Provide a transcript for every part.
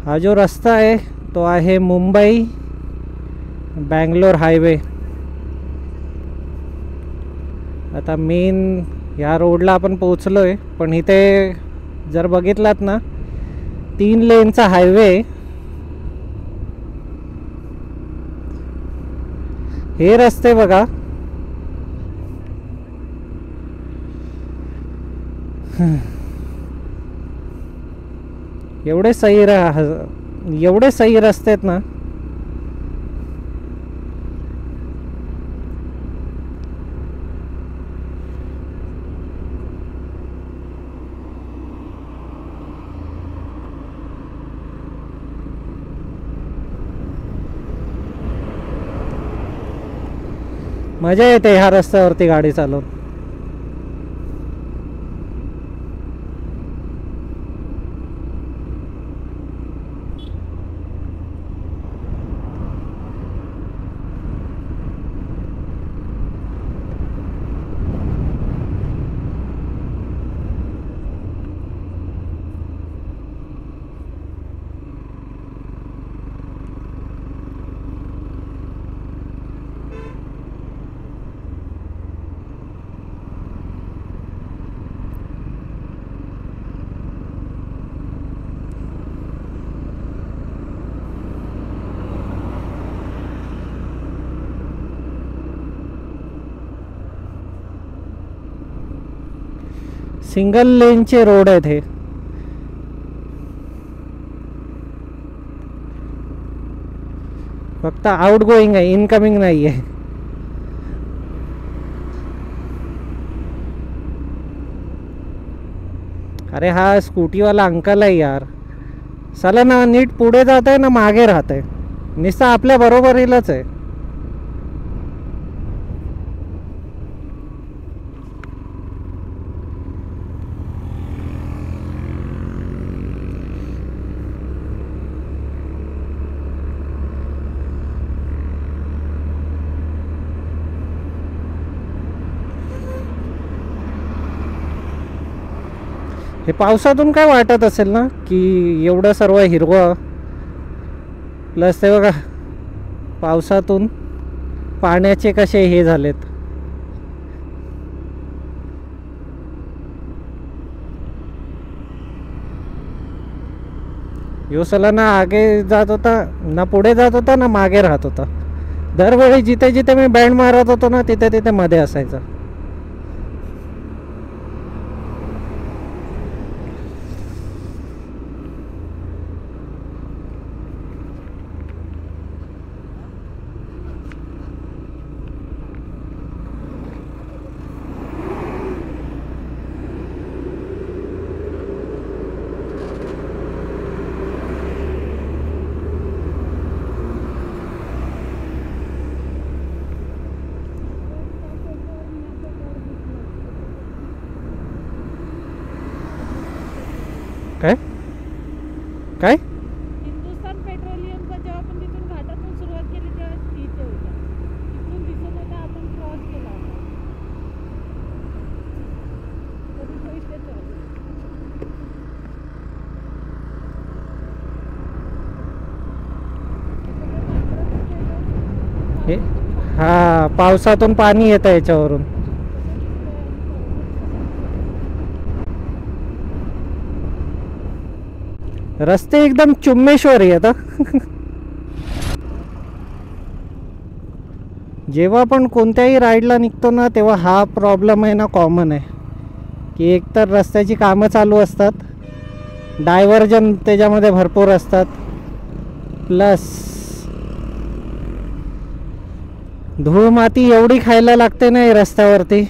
हा जो रस्ता आहे तो आहे मुंबई बँगलोर हायवे. आता मेन ह्या रोडला आपण पोचलो आहे, पण इथे जर बघितलात ना 3 लेनचा हायवे. हे रस्ते बघा, एवढे सही रस्ते आहेत ना. मजा येते ह्या रस्त्यावरती गाडी चालवून. सिंगल लेनचे रोड आहेत हे. फक्त आउट गोईंग आहे, इनकमिंग नाही आहे. अरे हा स्कूटीवाला अंकल आहे यार, चला ना नीट पुढे जात आहे ना मागे राहत आहे, नुसतं आपल्या बरोबरीलाच आहे. हे पावसातून काय वाटत असेल ना की एवढं सर्व हिरवं, प्लस ते बघा पावसातून पाण्याचे कसे हे झालेत. यो सला ना आगे जात होता ना पुढे जात होता ना मागे राहत होता. दरवेळी जिथे जिथे मी बँड मारत होतो ना तिथे तिथे मध्ये असायचा. काय काय हिंदुस्थान पेट्रोलियमचा जेव्हा आपण तिथून घाटातून सुरुवात केली तेव्हा इथे होता, तिकडून दिसत होता आपण क्रॉस केला होता. तरी तो इथेच हे हा पावसातून पाणी येतं याच्यावरून. रस्ते एकदम चुम्मेश्वरी आहेत. जेव्हा आपण कोणत्याही राईडला निघतो ना तेव्हा हा प्रॉब्लेम आहे ना कॉमन आहे की एकतर रस्त्याची कामं चालू असतात, डायव्हर्जन त्याच्यामध्ये भरपूर असतात, प्लस धूळ माती एवढी खायला लागते नाही रस्त्यावरती.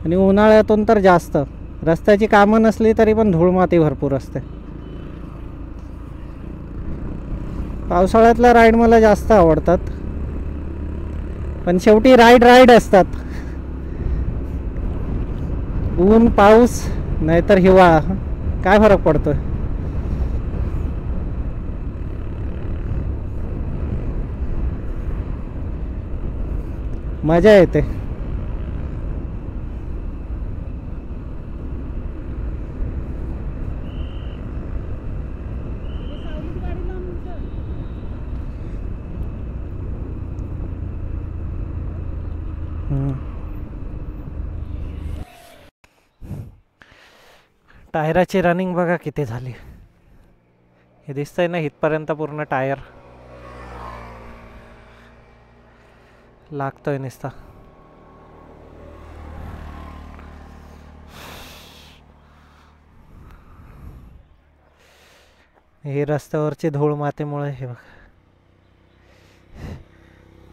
आणि उन्हाळ्यातून तर जास्त. रस्त्याची कामं नसली तरी पण धूळ माती भरपूर असते. पावसाळ्यातल्या राईड मला जास्त आवडतात, पण शेवटी राईड असतात. ऊन पाऊस नाहीतर हिवाळा काय फरक पडतोय. मजा येते. टायराची रनिंग बघा किती झाली. हे दिसतंय ना इथपर्यंत पूर्ण टायर लागतोय नुसता. हे रस्त्यावरची धूळ मातीमुळे हे बघा.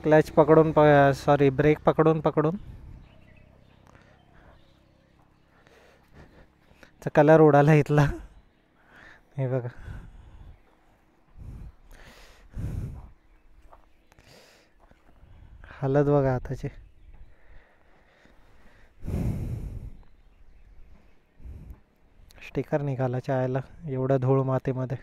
क्लच पकडून सॉरी ब्रेक पकडून पकडून कलर उडाला इथला. हे बघा हालत बघा आताची. स्टिकर निघाला चायला एवढ्या धूळ मातीमध्ये.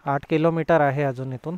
आठ किलोमीटर आहे अजून इथून.